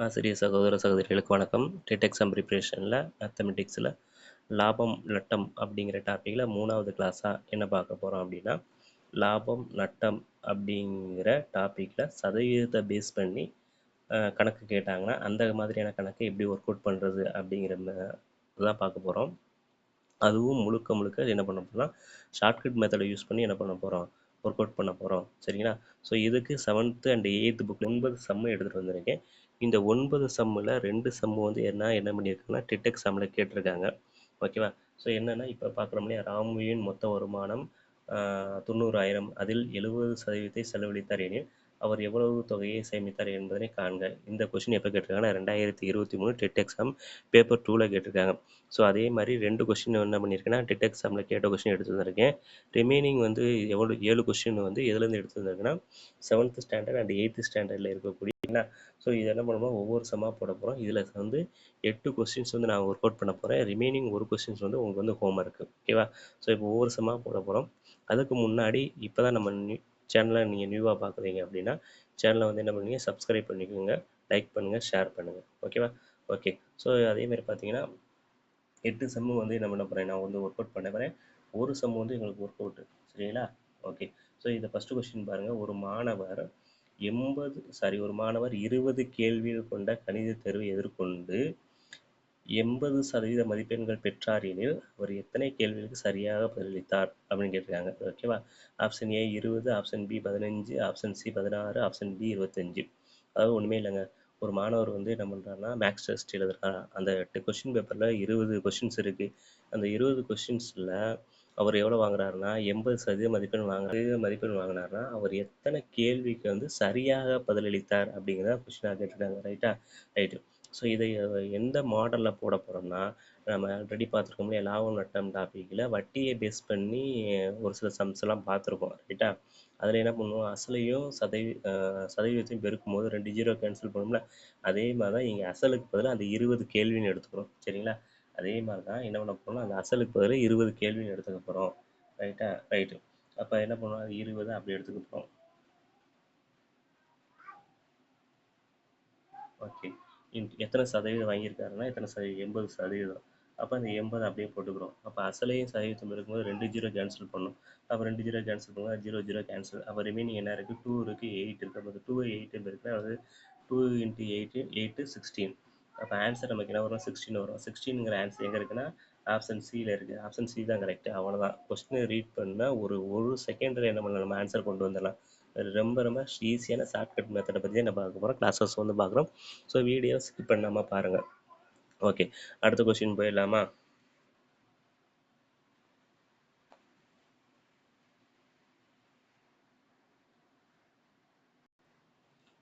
ஆசிரிய சகோதர சகோதரிகளுக்கு வணக்கம். டெட் எக்ஸாம் ப்ரிப்பரேஷனில் மேத்தமெட்டிக்ஸில் லாபம் நட்டம் அப்படிங்கிற டாப்பிக்கில் 3வது கிளாஸாக என்ன பார்க்க போகிறோம் அப்படின்னா, லாபம் நட்டம் அப்படிங்கிற டாப்பிக்கில் சதவீதத்தை பேஸ் பண்ணி கணக்கு கேட்டாங்கன்னா அந்த மாதிரியான கணக்கை எப்படி ஒர்க் அவுட் பண்ணுறது அப்படிங்கிற தான் பார்க்க போகிறோம். அதுவும் முழுக்க முழுக்க என்ன பண்ண போகிறோம்னா, ஷார்ட்கட் மெத்தடை யூஸ் பண்ணி என்ன பண்ண போகிறோம், ஒர்க் அவுட் பண்ண போகிறோம். சரிங்களா? ஸோ இதுக்கு 7th அண்ட் 8th புக்கில் 9 சம்மு எடுத்துகிட்டு வந்திருக்கேன். இந்த 9 சம்மில் 2 சம்மு வந்து என்ன பண்ணியிருக்காங்கன்னா டெட் எக்ஸாமில் கேட்டிருக்காங்க. ஓகேவா? ஸோ என்னென்னா இப்போ பார்க்குறோம் இல்லையா, ராமுவின் மொத்த வருமானம் 90,000, அதில் 70% செலவழித்தார் எனில் அவர் எவ்வளவு தொகையை சேமித்தார் என்பதனை காண்க. இந்த கொஷின் எப்போ கேட்டிருக்காங்கன்னா 2023 டெட் எக்ஸாம் பேப்பர் 2ல் கேட்டிருக்காங்க. ஸோ அதே மாதிரி 2 கொஷின் என்ன பண்ணியிருக்கேன்னா டெட் எக்ஸாமில் கேட்ட கொஷின் எடுத்து வந்திருக்கேன். ரிமைனிங் வந்து 7 கொஷின் வந்து எதுலேருந்து எடுத்து வந்திருக்கேன்னா 7th ஸ்டாண்டர்ட் அண்ட் 8th ஸ்டாண்டர்டில் இருக்கக்கூடிய. ஸோ இது என்ன பண்ணுவோம், ஒவ்வொரு சம்மாக போட போகிறோம். இதில் வந்து 8 கொஸ்டின்ஸ் வந்து நான் ஒர்க் அவுட் பண்ண போகிறேன். ரிமைனிங் ஒரு கொஸ்டின்ஸ் வந்து உங்களுக்கு வந்து ஹோம் ஒர்க்கு. ஓகேவா? ஸோ இப்போ ஒவ்வொரு சம்மாக போட போகிறோம். அதுக்கு முன்னாடி இப்போ தான் நம்ம சேனலை நீங்கள் நியூவாக பார்க்குறீங்க அப்படின்னா சேனலை வந்து என்ன பண்ணுவீங்க, சப்ஸ்கிரைப் பண்ணிக்கோங்க, லைக் பண்ணுங்கள், ஷேர் பண்ணுங்கள். ஓகேவா? ஓகே. ஸோ அதேமாதிரி பார்த்தீங்கன்னா 8 சம்மு வந்து என்ன பண்ண போகிறேன், நான் வந்து ஒர்க் அவுட் பண்ண போகிறேன். ஒரு சம்மு வந்து எங்களுக்கு ஒர்க் அவுட்டு. சரிங்களா? ஓகே. ஸோ இதை ஃபஸ்ட்டு கொஸ்டின் பாருங்கள். ஒரு மாணவர் 20 கேள்விகள் கொண்ட கணித தேர்வை எதிர்கொண்டு 80% மதிப்பெண்கள் பெற்றார் எனில் அவர் எத்தனை கேள்விகளுக்கு சரியாக பதிலளித்தார் அப்படின்னு கேட்டிருக்காங்க. ஓகேவா? Option A 20, option B 15, option C 16, option D 25. அதாவது ஒன்றுமே இல்லைங்க. ஒரு மாணவர் வந்து என்ன பண்ணுறாருன்னா மேக்ஸ் டெஸ்ட் எழுதுறாரு. அந்த கொஷின் பேப்பரில் 20 கொஷின்ஸ் இருக்குது. அந்த 20 கொஷின்ஸில் அவர் எவ்வளோ வாங்குறாருன்னா 80% மதிப்பெண் வாங்கினார்னா அவர் எத்தனை கேள்விக்கு வந்து சரியாக பதிலளித்தார் அப்படிங்கிறத கொஷினாக கேட்டிருக்காங்க. ரைட்டா? ரைட்டு. ஸோ இதை எந்த மாடலில் போட போகிறோம்னா, நம்ம ஆல்ரெடி பார்த்துருக்கோம் இல்லையா, லாபம் நட்டம் டாப்பிக்கில் வட்டியை பேஸ் பண்ணி ஒரு சில சம்ஸ் எல்லாம் பார்த்துருக்கோம். ரைட்டா? அதில் என்ன பண்ணுவோம், அசலையும் சதவீதத்தையும் பெருக்கும் போது 2 ஜீரோ கேன்சல் பண்ணுவோம்ல, அதே மாதிரி தான் இங்கே அசலுக்கு பதிலாக அந்த 20 கேள்வின்னு எடுத்துக்கிறோம். சரிங்களா? அதே மாதிரி தான் என்ன பண்ண போகிறோம்னா அந்த அசலுக்கு பதிலாக 20 கேள்வின்னு எடுத்துக்க போகிறோம். ரைட்டா? ரைட்டு. அப்போ என்ன பண்ணுவோம், 20 அப்படி எடுத்துக்க போகிறோம். ஓகே. எத்தனை சதவீதம் வாங்கியிருக்காருன்னா எத்தனை சதவீதம், 80%. அப்போ அந்த 80 அப்படியே போட்டுக்கிறோம். அப்போ அசலையும் சதவீதம் இருக்கும்போது 2 ஜீரோ கேன்சல் பண்ணணும். அப்போ 2 ஜீரோ கேன்சல் பண்ணுவோம், 0 0 கேன்சல். அப்போ ரிமைனிங் என்ன இருக்குது, 2 இருக்குது, 8 இருக்குது. அப்போ 2 8 இருக்குது, அதாவது 2 × 8 8 16. அப்போ ஆன்சர் நமக்கு என்ன வரும், 16 வரும். 16ங்கிற ஆன்சர் எங்கே இருக்குன்னா ஆப்ஷன் சியில் இருக்குது. ஆப்ஷன் சி தான் கரெக்டு. அவ்வளோதான். கொஸ்டினை ரீட் பண்ணால் ஒரு செகண்டில் என்ன பண்ணலாம், நம்ம ஆன்சர் கொண்டு வந்துடலாம். ரொம்ப ரொம்ப ஈஸியான ஷார்ட்கட் மெத்தடை பற்றி நம்ம பார்க்க போகிறோம். கிளாஸஸ் வந்து பார்க்குறோம். ஸோ வீடியோ ஸ்கிப் பண்ணாமல் பாருங்கள். ஓகே. அடுத்த கொஸ்டின் போயிடலாமா?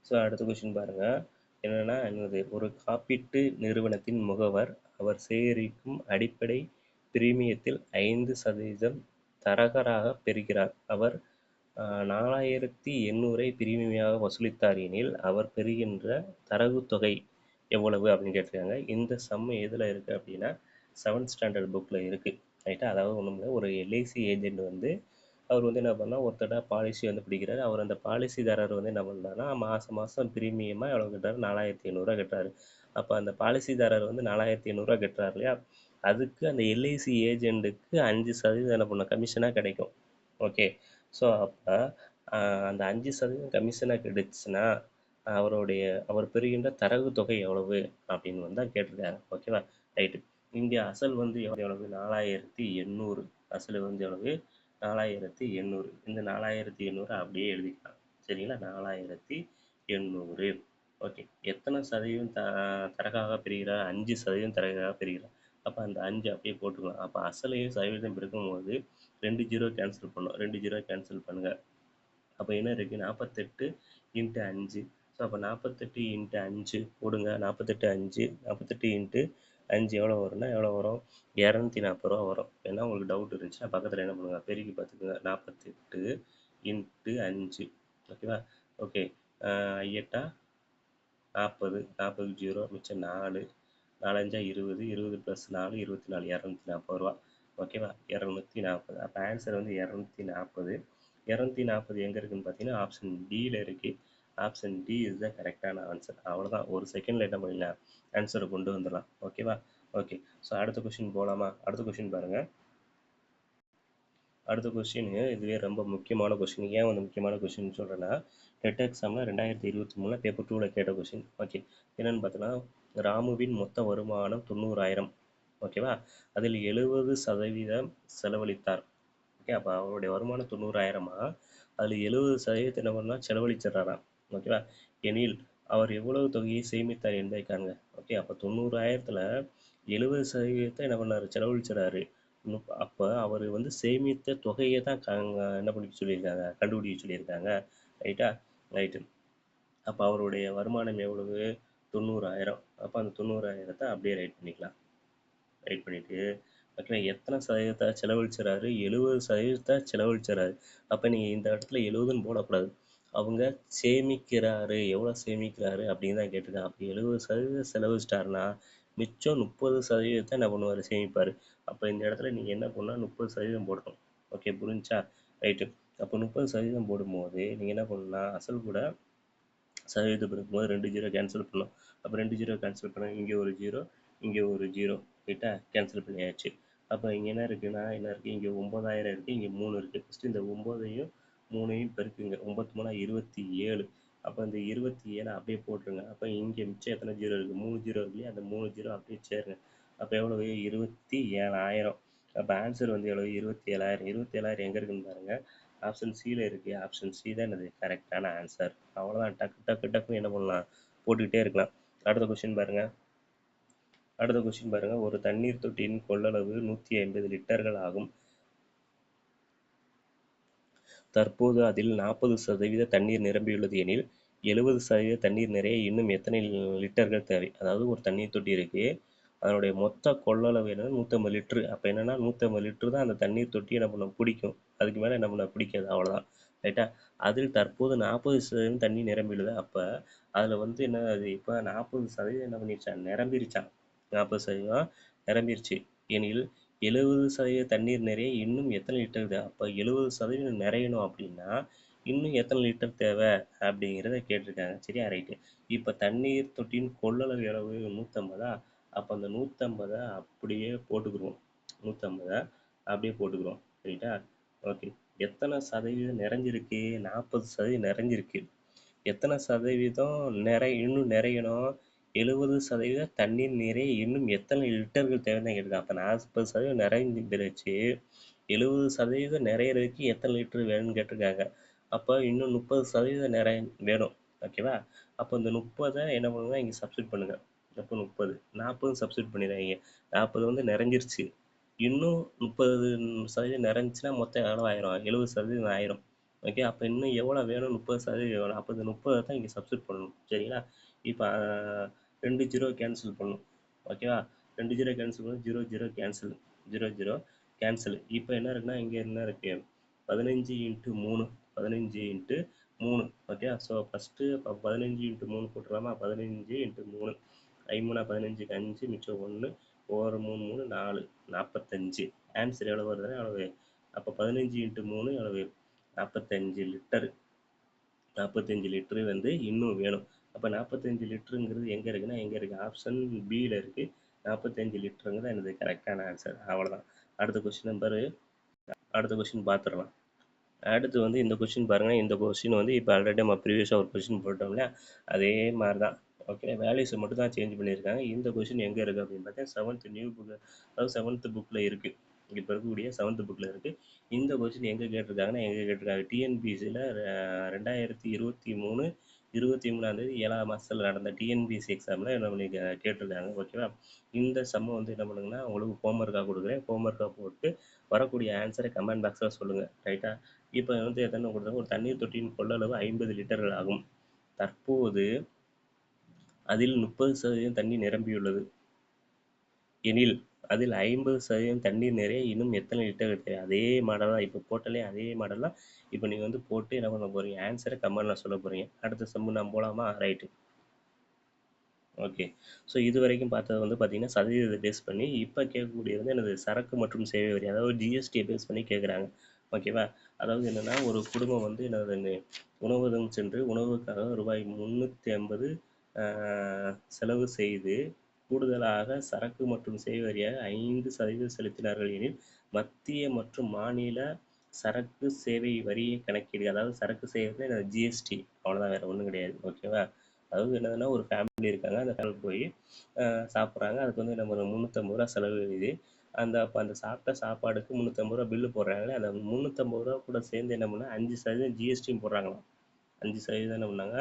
ஸோ அடுத்த கொஸ்டின் பாருங்கள். என்னென்னா ஒரு காப்பீட்டு நிறுவனத்தின் முகவர் அவர் சேகரிக்கும் அடிப்படை பிரீமியத்தில் 5% தரகராக பெறுகிறார். அவர் 4,800 பிரீமியமாக வசூலித்தார் எனில் அவர் பெறுகின்ற தரகு தொகை எவ்வளவு அப்படின்னு கேட்டிருக்காங்க. இந்த சம் எதில் இருக்குது அப்படின்னா 7th ஸ்டாண்டர்ட் புக்கில் இருக்குது. ரைட்டா? அதாவது ஒன்றும் இல்லை, ஒரு எல்ஐசி ஏஜென்ட் வந்து அவர் வந்து என்ன பண்ணால் ஒருத்தட பாலிசி வந்து பிடிக்கிறாரு. அவர் அந்த பாலிசிதாரர் வந்து என்ன பண்ணுறாருன்னா மாதம் மாதம் பிரீமியமாக எவ்வளோ கட்டுறாரு, 4,800 கட்டுறாரு. அப்போ அந்த பாலிசிதாரர் வந்து 4,800 கட்டுறாரு இல்லையா, அதுக்கு அந்த எல்ஐசி ஏஜென்ட்டுக்கு 5% என்ன பண்ண கமிஷனாக கிடைக்கும். ஓகே. ஸோ அப்போ அந்த 5% கமிஷனாக கிடைச்சுன்னா அவர் பெறுகின்ற தரகு தொகை எவ்வளவு அப்படின்னு வந்து தான் கேட்டிருக்காங்க. ஓகேவா? ரைட்டு. இங்கே அசல் வந்து எவ்வளவு, 4,800. அசல் வந்து எவ்வளவு, 4,800. இந்த 4,800 அப்படியே எழுதிக்கலாம். சரிங்களா? 4,800. ஓகே. எத்தனை சதவீதம் தரகாக பெறுகிறார், 5% தரகாக பெறுகிறார். அப்போ அந்த 5 அப்படியே போட்டுக்கலாம். அப்போ அசலையும் சதவீதம் பெருக்கும்போது 2 ஜீரோ கேன்சல் பண்ணும். 2 ஜீரோ கேன்சல் பண்ணுங்கள். அப்போ என்ன இருக்குது, 48 × 5. ஸோ அப்போ 48 × 5 போடுங்க. 48 × 5 எவ்வளோ வரும்னா எவ்வளோ வரும், 240 ரூபா வரும். ஏன்னா உங்களுக்கு டவுட் இருந்துச்சுன்னா பக்கத்தில் என்ன பண்ணுங்க, பெருக்கி பார்த்துக்குங்க. 48 × 5. ஓகேவா? ஓகே. 8 40, 40 0, மிச்சம் 4, 4 5 20, 20 + 4 24, 240 ரூபா. ஓகேவா? 240. அப்போ ஆன்சர் வந்து 240. 240 எங்கே இருக்குதுன்னு பார்த்தீங்கன்னா ஆப்ஷன் டியில் இருக்குது. ஆப்ஷன் டி இஸ் த கரெக்டான ஆன்சர். அவ்வளோதான், ஒரு செகண்டில் என்ன பண்ணிடலாம், ஆன்சரை கொண்டு வந்துடலாம். ஓகேவா? ஓகே. ஸோ அடுத்த கொஷின் போகலாமா? அடுத்த கொஷின் பாருங்கள். அடுத்த கொஸ்டின் இதுவே ரொம்ப முக்கியமான கொஸ்டின். ஏன் வந்து முக்கியமான கொஸ்டின் சொல்கிறேன்னா, டெட் எக்ஸாமில் 2023 பேப்பர் 2ல் கேட்ட கொஸ்டின். ஓகே, என்னென்னு பார்த்தோன்னா, ராமுவின் மொத்த வருமானம் 90,000. ஓகேவா? அதில் 70% செலவழித்தார். ஓகே, அப்போ அவருடைய வருமானம் 90,000. அதில் 70% என்ன பண்ணால் செலவழிச்சிடறாராம். ஓகேவா? எனில் அவர் எவ்வளவு தொகையை சேமித்தார் என்பதை காண்க. ஓகே, அப்போ 90,000த்தில் 70% என்ன பண்ணார், செலவழிச்சிடறாரு. அப்போ அவர் வந்து சேமித்த தொகையை தான் என்ன பண்ணி சொல்லியிருக்காங்க, கண்டுபிடிக்க சொல்லியிருக்காங்க. ரைட்டா? ரைட்டு. அப்போ அவருடைய வருமானம் எவ்வளவு, 90,000. அப்போ அந்த 90,000த்தை அப்படியே ரைட் பண்ணிக்கலாம். ரைட் பண்ணிவிட்டு ஓகே, எத்தனை சதவீதத்தை செலவழிச்சிடறாரு, 70% செலவழிச்சிடறாரு. அப்போ நீங்கள் இந்த இடத்துல 70ன்னு போடக்கூடாது. அவங்க சேமிக்கிறாரு, எவ்வளோ சேமிக்கிறாரு அப்படின்னு தான் கேட்டிருக்காங்க. அப்போ 70% செலவழிச்சிட்டாருன்னா மிச்சம் 30% என்ன பண்ணுவார், சேமிப்பார். அப்போ இந்த இடத்துல நீங்கள் என்ன பண்ணால் 30% போடணும். ஓகே, புரிஞ்சா? ரைட்டு. அப்போ 30% போடும்போது நீங்கள் என்ன பண்ணணும்னா, அசல் கூட சதவீதம் இருக்கும்போது 2 ஜீரோ கேன்சல் பண்ணணும். அப்போ 2 ஜீரோ கேன்சல் பண்ண, இங்கே ஒரு ஜீரோ, இங்கே ஒரு ஜீரோ, ரைட்டா? கேன்சல் பண்ணியாச்சு. அப்போ இங்கே என்ன இருக்குன்னா, என்ன இருக்குது, இங்கே 9,000 இருக்குது, இங்கே 3 இருக்குது. ஃபஸ்ட்டு இந்த 9ஐயும் 3ஐயும் பெருக்குங்க. 9 3 27. அப்போ இந்த 27 அப்படியே போட்டுருங்க. அப்போ இங்கே மிச்சம் எத்தனை ஜீரோ இருக்குது, 3 ஜீரோ இருக்கு இல்லையா, அந்த 3 ஜீரோ அப்படியே சேருங்க. அப்போ எவ்வளவு, 27,000. அப்போ ஆன்சர் வந்து எவ்வளவு, 27,000. 27,000 எங்கே இருக்குன்னு பாருங்கள், ஆப்ஷன் சியில் இருக்குது. ஆப்ஷன் சி தான் என்னது கரெக்டான ஆன்சர். அவ்வளோதான், டக்கு டக்கு டக்குன்னு என்ன பண்ணலாம், போட்டுக்கிட்டே இருக்கலாம். அடுத்த கொஸ்டின் பாருங்கள். அடுத்த கொஸ்டின் பாருங்கள். ஒரு தண்ணீர் தொட்டியின் கொள்ளளவு 150 லிட்டர்கள் ஆகும். தற்போது அதில் 40% தண்ணீர் நிரம்பியுள்ளது எனில் 70% தண்ணீர் நிறைய இன்னும் எத்தனை லிட்டர்கள் தேவை? அதாவது ஒரு தண்ணீர் தொட்டி இருக்குது, அதனுடைய மொத்த கொள்ளளவு என்னன்னா 150 லிட்ரு. அப்போ என்னென்னா 150 லிட்ரு தான் அந்த தண்ணீர் தொட்டி என்ன பண்ண பிடிக்கும். அதுக்கு மேலே என்ன பண்ண பிடிக்காது. அவ்வளோதான். ரைட்டா? அதில் தற்போது 40% தண்ணி நிரம்பியுள்ளது. அப்போ அதில் வந்து என்ன, அது இப்போ 40% என்ன பண்ணிருச்சான், நிரம்பிருச்சான். 40% நிரம்பிருச்சு எனில் 70% தண்ணீர் நிறைய இன்னும் எத்தனை லிட்டர் தேவை? அப்போ 70% நிறையணும் அப்படின்னா இன்னும் எத்தனை லிட்டர் தேவை அப்படிங்கிறத கேட்டிருக்காங்க. சரியா? ரைட்டு. இப்போ தண்ணீர் தொட்டியின் கொள்ளளவு எவ்வளவு, 150. அப்போ அந்த 150 அப்படியே போட்டுக்குருவோம். 150 அப்படியே போட்டுக்குறோம். ரைட்டா? ஓகே. எத்தனை சதவீதம் நிறைஞ்சிருக்கு, 40% நிறைஞ்சிருக்கு. எத்தனை சதவீதம் இன்னும் நிறையணும், 70% தண்ணீர் நிறைய இன்னும் எத்தனை லிட்டர்கள் தேவைன்னு கேட்டிருக்காங்க. அப்போ 40% நிறைஞ்சிருச்சு, 70% நிறையறதுக்கு எத்தனை லிட்டர் வேணும்னு கேட்டிருக்காங்க. அப்போ இன்னும் 30% வேணும். ஓகேவா? அப்போ இந்த 30 என்ன பண்ணுங்க, இங்கே சப்ஸ்டியூட் பண்ணுங்க. அப்போ 30, 40 சப்ஸ்டியூட் பண்ணிடுறாங்க. 40 வந்து நிறைஞ்சிருச்சு, இன்னும் 30% நிறைஞ்சிச்சுன்னா மொத்தம் எவ்வளோ ஆயிரும், 70% ஆயிரும். ஓகே, அப்போ இன்னும் எவ்வளோ வேணும், 30% வேணும். அப்போ இந்த 30 தான் இங்கே சப்ஸ்டியூட் பண்ணணும். சரிங்களா? இப்போ 2 ஜீரோ கேன்சல் பண்ணணும். ஓகேவா? 2 ஜீரோ கேன்சல் பண்ணணும், 0 0 கேன்சல், 0 0 கேன்சல். இப்போ என்ன இருக்குன்னா, இங்கே என்ன இருக்குது, 15 × 3, 15 × 3. Okay, so first 15 × 3 போட்டுடலாமா? 15 × 3, 5 3 15, 5 மிச்சம் 1, ஒரு 3 3 4, 45. ஆன்சர் எவ்வளோ வருதுன்னா எவ்வளவு, அப்போ 15 × 3 எவ்வளவு, 45 லிட்டர். 45 லிட்டரு வந்து இன்னும் வேணும். அப்போ 45 லிட்டருங்கிறது எங்கே இருக்குன்னா, எங்கே இருக்குது, ஆப்ஷன் பியில் இருக்குது. 45 லிட்டருங்கிறது எனது கரெக்டான ஆன்சர். அவ்வளோதான். அடுத்த கொஸ்டின் நம்பரு, அடுத்த கொஸ்டின் பார்த்துடலாம். அடுத்து வந்து இந்த கொஸ்டின் பாருங்கள். இந்த கொஸ்டின் வந்து இப்போ ஆல்ரெடி நம்ம ப்ரீவியஸாக ஒரு கொஸ்டின் போட்டோம் இல்லையா, அதே மாதிரி தான். ஓகே, வேல்யூஸை மட்டும் தான் சேஞ்ச் பண்ணியிருக்காங்க. இந்த கொஸ்டின் எங்கே இருக்குது அப்படின்னு பார்த்தா 7th நியூ புக்கு, அதாவது 7th புக்கில் இருக்குது. இப்போ இருக்கக்கூடிய 7th புக்கில் இருக்குது. இந்த கொஸ்டின் எங்கே கேட்டிருக்காங்கன்னா, எங்கே கேட்டிருக்காங்க, டிஎன்பிசியில் 2023 23ஆம் தேதி 7ஆம் மாதத்தில் நடந்த டிஎன்பிசி எக்ஸாமில் என்ன பண்ணி கேட்டிருக்காங்க. ஓகேவா? இந்த சம்மை வந்து என்ன பண்ணுங்கன்னா, உங்களுக்கு ஹோம்ஒர்க்காக கொடுக்குறேன். ஹோம்ஒர்க்காக போட்டு வரக்கூடிய ஆன்சரை கமெண்ட் பாக்ஸில் சொல்லுங்கள். ரைட்டா? இப்போ வந்து எத்தனை கொடுத்தாங்க, ஒரு தண்ணீர் தொட்டியின் கொள்ளளவு 50 லிட்டர்கள் ஆகும். தற்போது அதில் 30% தண்ணீர் நிரம்பியுள்ளது எனில் அதில் 50% தண்ணீர் நிறைய இன்னும் எத்தனை லிட்டர்கள் தேவை? அதே மாடல் தான் இப்போ போட்டாலே, அதே மாடல் தான் இப்போ நீங்கள் வந்து போட்டு என்ன பண்ண போகிறீங்க, ஆன்சரை கமெண்டில் சொல்ல போகிறீங்க. அடுத்த சம்மு நான் போகலாமா? ரைட்டு. ஓகே, ஸோ இது வரைக்கும் பார்த்தது வந்து பார்த்தீங்கன்னா சதவீதத்தை பேஸ் பண்ணி. இப்போ கேட்கக்கூடியது வந்து எனது சரக்கு மற்றும் சேவை வரி, அதாவது ஜிஎஸ்டியை பேஸ் பண்ணி கேட்குறாங்க. ஓகேவா? அதாவது என்னன்னா, ஒரு குடும்பம் வந்து என்னது உணவகம் சென்று உணவுக்காக ரூபாய் 350 அ செலவு செய்து, கூடுதலாக சரக்கு மற்றும் சேவை வரியாக 5% செலுத்தினார்கள் எனில், மத்திய மற்றும் மாநில சரக்கு சேவை வரியை கணக்கிடுக. அதாவது சரக்கு சேவைன்னா ஜிஎஸ்டி. அவ்வளோதான், வேற ஒண்ணும் கிடையாது. ஓகேவா? அதாவது என்னதுன்னா, ஒரு ஃபேமிலி இருக்காங்க. அந்த ஃபேமிலி போய் சாப்பிடுறாங்க. அதுக்கு வந்து நம்ம ஒரு ரூ. 350 செலவு எழுதி, அந்த சாப்பிட்ட சாப்பாடுக்கு ரூ. 350 பில்லு போடுறாங்களே, அந்த ரூ. 350 கூட சேர்ந்து என்ன பண்ணா 5% ஜிஎஸ்டியும் போடுறாங்களாம். 5% என்ன பண்ணாங்க,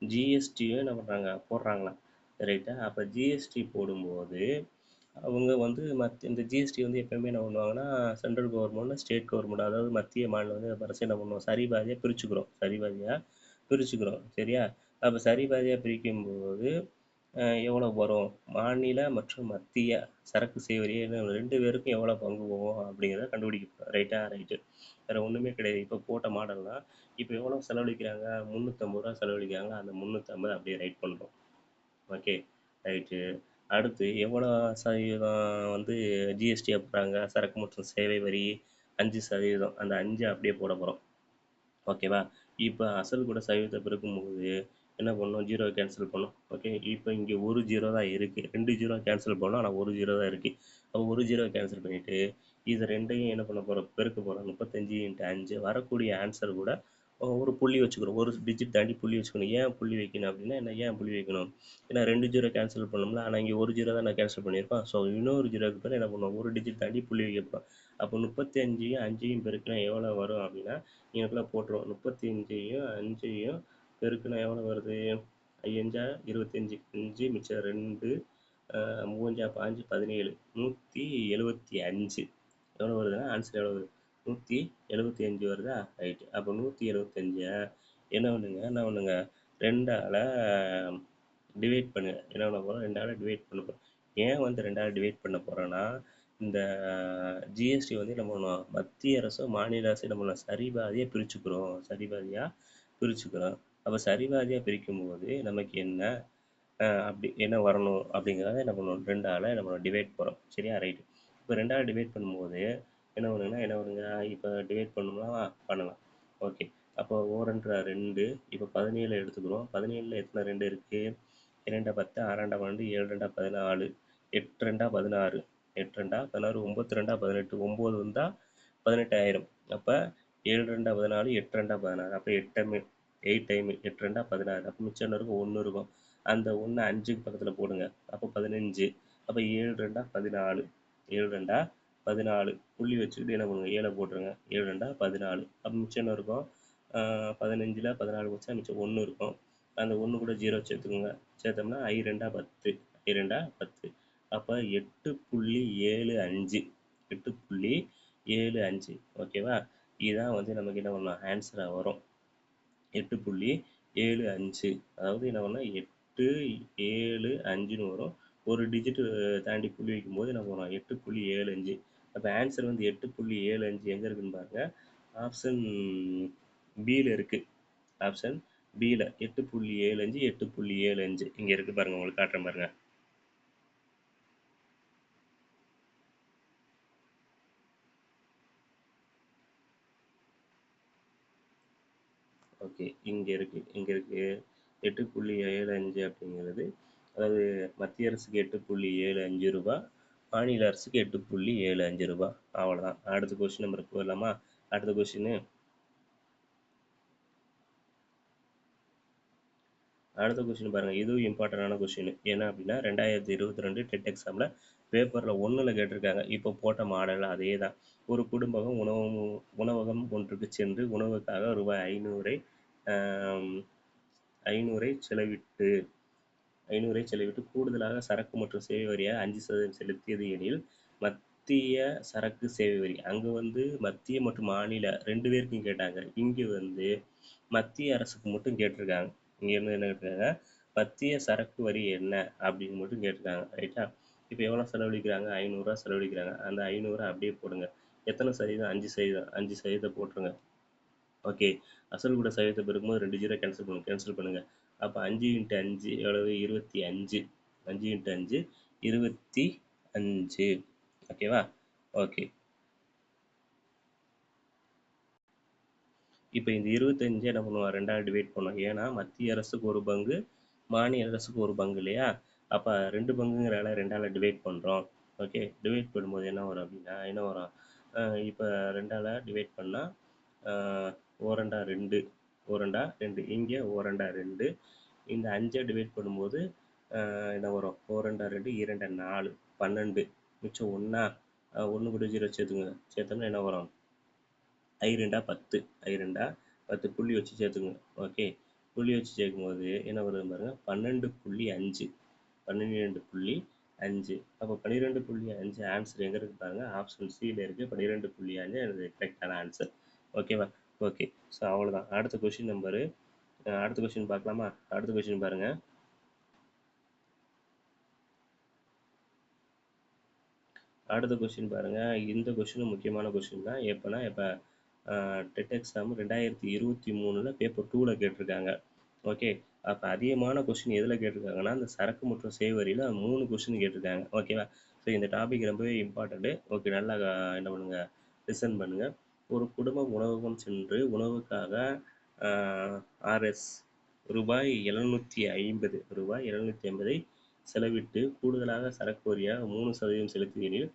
ஜிஎஸ்டியும் என்ன பண்றாங்க, போடுறாங்களாம். ரைட்டா? அப்ப ஜிஎஸ்டி போடும்போது, அவங்க வந்து இந்த ஜிஎஸ்டி வந்து எப்பயுமே என்ன பண்ணுவாங்கன்னா, சென்ட்ரல் கவர்மெண்ட், ஸ்டேட் கவர்மெண்ட், அதாவது மத்திய, மாநிலம் வந்து அரசு என்ன பண்ணுவோம், சரிபாதியா பிரிச்சுக்கிறோம். சரிபாதியா பிரிச்சுக்கிறோம். சரியா? அப்ப சரிபாதியா பிரிக்கும்போது எவ்வளோ வரும்? மாநில மற்றும் மத்திய சரக்கு சேவை வரி 2 பேருக்கும் எவ்வளோ பங்கு போகும் அப்படிங்கிறத கண்டுபிடிக்க போறோம். ரைட்டா? ரைட்டு. வேற ஒண்ணுமே கிடையாது. இப்போ போட்ட மாடல் தான். இப்போ எவ்வளோ செலவழிக்கிறாங்க? ரூ. 350 செலவழிக்கிறாங்க. அந்த 350 அப்படியே ரைட் பண்றோம். ஓகே. ரைட்டு. அடுத்து எவ்வளோ சதவீதம் வந்து ஜிஎஸ்டி போடுறாங்க? சரக்கு மற்றும் சேவை வரி 5%. அந்த 5 அப்படியே போட போறோம். ஓகேவா? இப்ப அசல் கூட சதவீதத்த பெருக்கும்போது என்ன பண்ணணும்? 0 கேன்சல் பண்ணணும். ஓகே. இப்ப இங்க 1 0 தான் இருக்கு. 2 0 கேன்சல் பண்ணோம். ஆனா 1 0 தான் இருக்கு. அப்ப 1 0 கேன்சல் பண்ணிட்டு, இது 2யும் என்ன பண்ண போறோம்? பெருக்க போறோம். 35 × 5 வரக்கூடிய ஆன்சர் கூட ஒரு புள்ளி வச்சுக்கிறோம். ஒரு டிஜிட் தாண்டி புள்ளி வச்சுக்கணும். ஏன் புள்ளி வைக்கணும் அப்படின்னா, என்ன ஏன் புள்ளி வைக்கணும்? ஏன்னா 2 0 கேன்சல் பண்ணோம்ல. ஆனா இங்க 1 0 தான் நான் கேன்சல் பண்ணியிருக்கோம். ஸோ இன்னொரு 0க்கு பதிலா என்ன பண்ணுவோம்? ஒரு டிஜிட் தாண்டி புள்ளி வைக்க போறோம். அப்போ 35யும் 5யும் பெருக்கினா எவ்வளோ வரும் அப்படின்னா, இங்கனக்குள்ள போட்டுருவோம். 35யும் 5யும் பெருக்குனா எவ்வளோ வருது? 5 25, 5 மிச்சம் 2, 3 5 17, 175. எவ்வளோ வருதுன்னா, ஆன்சர் எவ்வளோ வருது? 175 வருதா? ரைட். அப்போ 175 என்ன பண்ணுங்க, 2ஆல டிவைட் பண்ணுங்க. என்ன பண்ண போறோம்? 2ஆல டிவைட் பண்ண போறோம். ஏன் வந்து 2ஆல டிவைட் பண்ண போறோம்னா, இந்த ஜிஎஸ்டி வந்து என்ன பண்ணுவோம், மத்திய அரசும் மாநில அரசும் என்ன பண்ணுவோம், சரிபாதியா பிரிச்சுக்கிறோம். சரிபாதியா பிரிச்சுக்கிறோம். அப்ப சரிபாதியா பிரிக்கும்போது நமக்கு என்ன அப்படி என்ன வரணும் அப்படிங்கிறத என்ன பண்ணுவோம், 2ஆல நம்ம டிவைட் போகிறோம். சரியா? ரைட்டு. இப்போ 2ஆல டிவைட் பண்ணும்போது என்ன வருங்க, இப்போ டிவைட் பண்ணணும்னா பண்ணலாம். ஓகே. அப்போ ஓரன்றா 2. இப்போ 17 எடுத்துக்கிறோம். 17ல் எத்தனை 2 இருக்கு? 2 10, 6 12, 7 14, 8 16, 8 16, 9 18, 9 வந்தா 18,000. அப்ப 7 14, 8 16. அப்ப 8 டைம் 8 16. அப்ப மிச்சம் என்ன இருக்கும்? 1 இருக்கும். அந்த 1 5க்கு பக்கத்துல போடுங்க. அப்ப 15. அப்ப 7 14. 7 14. புள்ளி வச்சுக்கிட்டு என்ன பண்ணுங்க? 7 போட்டுருங்க. 7 14. அப்ப மிச்சம் என்ன இருக்கும்? 15ல 14 வச்சா மிச்சம் 1 இருக்கும். அந்த 1 கூட 0 சேர்த்துக்கோங்க. சேர்த்தோம்னா I 10. I 10. அப்ப 8.75. 8.75. ஓகேவா? இதுதான் வந்து நமக்கு என்ன பண்ணலாம், ஆன்சரா வரும். 8.75. அதாவது என்ன பண்ணா 8 7 5ன்னு வரும். ஒரு டிஜிட் தாண்டி புள்ளி வைக்கும்போது என்ன வரும்? 8.75. அப்ப ஆன்சர் வந்து 8.75 எங்க இருக்குன்னு பாருங்க. ஆப்ஷன் பில இருக்கு. ஆப்ஷன் பில 8.75, 8.75 இங்க இருக்கு பாருங்க. உங்களுக்கு காட்டுறேன் பாருங்க. ஓகே. இங்க இருக்கு. 8.75 அப்படிங்கிறது, அதாவது மத்திய அரசுக்கு 8.75 ரூபாய், மாநில அரசுக்கு 8.75 ரூபாய். அவ்வளவுதான். அடுத்த கொஸ்டின் நம்பருக்கு போயிடலாமா? அடுத்த கொஸ்டின். அடுத்த கொஸ்டின் பாருங்க. இதுவும் இம்பார்ட்டன்டான கொஸ்டின். என்ன அப்படின்னா 2022 டெட் எக்ஸாம்ல பேப்பர்ல 1ல கேட்டிருக்காங்க. இப்போ போட்ட மாடல் அதே தான். ஒரு குடும்பம் உணவகம் ஒன்றுக்கு சென்று உணவுக்காக ரூபாய் 500 500 செலவிட்டு 500 செலவிட்டு கூடுதலாக சரக்கு மற்றும் சேவை வரியாக 5% செலுத்தியது எனில், மத்திய சரக்கு சேவை வரி, அங்க வந்து மத்திய மற்றும் மாநில 2 பேருக்கும் கேட்டாங்க. இங்க வந்து மத்திய அரசுக்கு மட்டும் கேட்டிருக்காங்க. இங்க இருந்து என்ன கேட்டிருக்காங்க, மத்திய சரக்கு வரி என்ன அப்படின்னு மட்டும் கேட்டிருக்காங்க. ரைட்டா? இப்போ எவ்வளோ செலவழிக்கிறாங்க? 500 செலவழிக்கிறாங்க. அந்த 500 அப்படியே போடுங்க. எத்தனை சதவீதம்? 5%. 5% போட்டுருங்க. ஓகே. அசல் கூட சதவீதத்தை பெருக்கும்போது 2 0 கேன்சல் பண்ணுங்க. அப்போ 5 × 5 எவ்வளவு? 25. 5 × 5 25. ஓகேவா? ஓகே. இப்போ இந்த 25 என்ன பண்ணுவோம், 2ஆல் டிவைட் பண்ணோம். ஏன்னா மத்திய அரசுக்கு ஒரு பங்கு, மாநில அரசுக்கு ஒரு பங்கு இல்லையா? அப்போ 2 பங்குங்கிறனால 2ஆல் டிவைட் பண்ணுறோம். ஓகே, டிவைட் பண்ணும்போது என்ன வரும் அப்படின்னா என்ன வரும், இப்போ 2ஆல் டிவைட் பண்ணால் ஓரண்டா 2, ஓரண்டா 2, இங்கே ஓரண்டா 2, இந்த 5 டிவைட் பண்ணும்போது என்ன வரும், ஓரண்டா 2, ஈரண்டா 4, 12, மிச்சம் 1, 1 கூட 0 சேர்த்துங்க, சேர்த்தோம்னா என்ன வரும், ஐரெண்டா 10, ஐரெண்டா 10 புள்ளி வச்சு சேர்த்துங்க. ஓகே, புள்ளி வச்சு சேர்க்கும்போது என்ன வருது பாருங்க, 12.5, 12.5. அப்போ 12.5 ஆன்சர் எங்கே இருக்குது பாருங்க, ஆப்ஷன் சியில் இருக்குது. 12.5 அது கரெக்டான ஆன்சர். ஓகேவா? ஓகே, ஸோ அவ்வளோதான். அடுத்த கொஷின் நம்பரு, அடுத்த கொஷின் பார்க்கலாமா? அடுத்த கொஷின் பாருங்க. அடுத்த கொஷின் பாருங்க. இந்த கொஷினும் முக்கியமான கொஷின் தான். எப்போனா இப்போ டெட் எக்ஸாம் 2023 பேப்பர் 2ல் கேட்டிருக்காங்க. ஓகே, அப்போ அதிகமான கொஷின் எதில் கேட்டிருக்காங்கன்னா அந்த சரக்கு மற்றும் சேவரியில் 3 கொஷின் கேட்டிருக்காங்க. ஓகேவா? ஸோ இந்த டாபிக் ரொம்பவே இம்பார்ட்டண்ட்டு. ஓகே, நல்லா என்ன பண்ணுங்கள், லிசன் பண்ணுங்கள். ஒரு குடும்பம் உணவகம் சென்று உணவுக்காக ஆர்எஸ் ரூபாய் 750 செலவிட்டு கூடுதலாக சரக்கு வரியாக 3% செலுத்துகையில்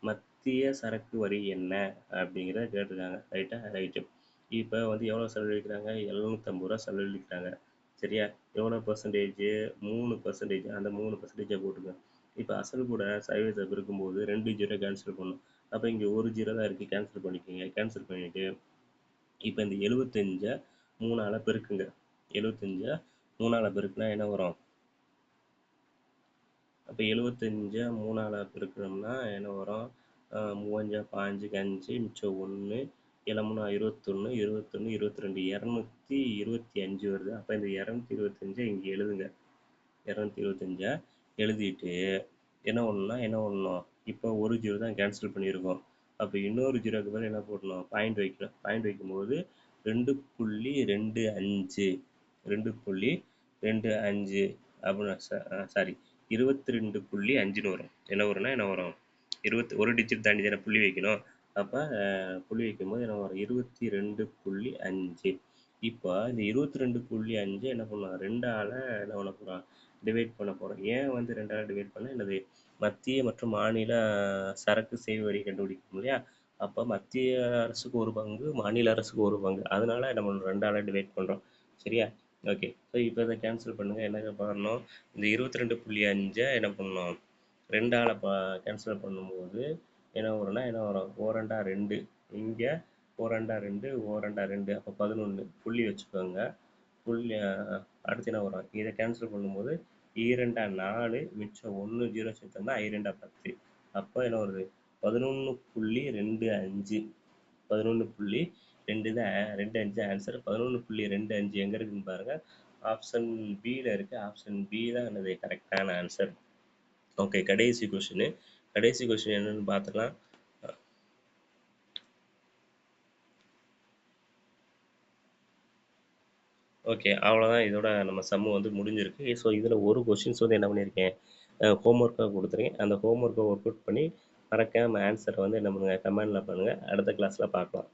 மத்திய சரக்கு வரி என்ன அப்படிங்கிறத கேட்டிருக்காங்க. ரைட்டா? ரைட்டு. இப்போ வந்து எவ்வளோ செலவழிக்கிறாங்க, 750 செலவழிக்கிறாங்க. சரியா? எவ்வளோ பர்சன்டேஜ், 3%. அந்த 3%ஐ போட்டுங்க. இப்போ அசல் கூட சதவீதத்தை இருக்கும்போது 2 ஜீரோ கேன்சல் பண்ணணும். அப்போ இங்கே ஒரு ஜீரோ தான் இருக்குது, கேன்சல் பண்ணிக்கோங்க. கேன்சல் பண்ணிவிட்டு இப்போ இந்த 75 3ஆல் பெருக்குங்க. 75 3ஆல் பெருக்குனா என்ன வரும், அப்போ 75 3ஆல் பெருக்கணும்னா என்ன வரும், 3 5 5 மிச்சம் 1, 7 3 21, 21 22, 225 வருது. அப்போ இந்த 225 இங்கே எழுதுங்க. 225 எழுதிட்டு என்ன பண்ணணும், இப்போ ஒரு ஜீரோ தான் கேன்சல் பண்ணியிருக்கோம். அப்போ இன்னொரு ஜீரோக்கு பதில் என்ன போடணும், பாயிண்ட் வைக்கணும். பாயிண்ட் வைக்கும்போது 2.25, 2.25 அப்படின்னா சாரி 22.5ன்னு வரும். என்ன வரும், ஒரு டிஜிட் தாண்டி தானே புள்ளி வைக்கணும். அப்போ புள்ளி வைக்கும்போது என்ன வரும், 22.5. இப்போ இந்த 22.5 என்ன பண்ணலாம், 2ஆல் என்ன பண்ண போகிறோம், டிவைட் பண்ண போகிறோம். ஏன் வந்து 2ஆல் டிவைட் பண்ணால் என்னது, மத்திய மற்றும் மாநில சரக்கு சேவை வரி கண்டுபிடிக்கணும் இல்லையா? அப்போ மத்திய அரசுக்கு ஒரு பங்கு, மாநில அரசுக்கு ஒரு பங்கு, அதனால நம்ம 2ஆல் டிவைட் பண்ணுறோம். சரியா? ஓகே, ஸோ இப்போ இதை கேன்சல் பண்ணுங்கள். என்ன பண்ணணும், இந்த 22.5 என்ன பண்ணணும், 2ஆல் கேன்சல் பண்ணும்போது என்ன வரும்னா என்ன வரும், ஓரண்டா 2, இங்கே ஓரண்டா 2, ஓரண்டா 2, அப்போ 11 புள்ளி வச்சுக்கோங்க. புள்ளி அடுத்து என்ன வரும், இதை கேன்சல் பண்ணும்போது ஈரெண்டா 4, மிச்சம் 1 ஜீரோ சேர்த்தோம்னா ஐரெண்டா 10. அப்போ என்ன வருது, 11.25, 11.25 ஆன்சர். 11.25 எங்கே இருக்குன்னு பாருங்கள், ஆப்ஷன் பியில் இருக்குது. ஆப்ஷன் பி தான் என்னது கரெக்டான ஆன்சர். ஓகே, கடைசி கொஷின் என்னன்னு பார்த்துக்கலாம். ஓகே, அவ்வளோதான். இதோட நம்ம சம்மு வந்து முடிஞ்சிருக்கு. ஸோ இதில் ஒரு கொஷின்ஸ் வந்து என்ன பண்ணியிருக்கேன், ஹோம்ஒர்க்காக கொடுத்துருக்கேன். அந்த ஹோம்ஒர்க்கை ஒர்க் அவுட் பண்ணி மறக்காமல் ஆன்சரை வந்து என்ன பண்ணுங்கள், கமெண்டில் பண்ணுங்கள். அடுத்த கிளாஸில் பார்க்கலாம்.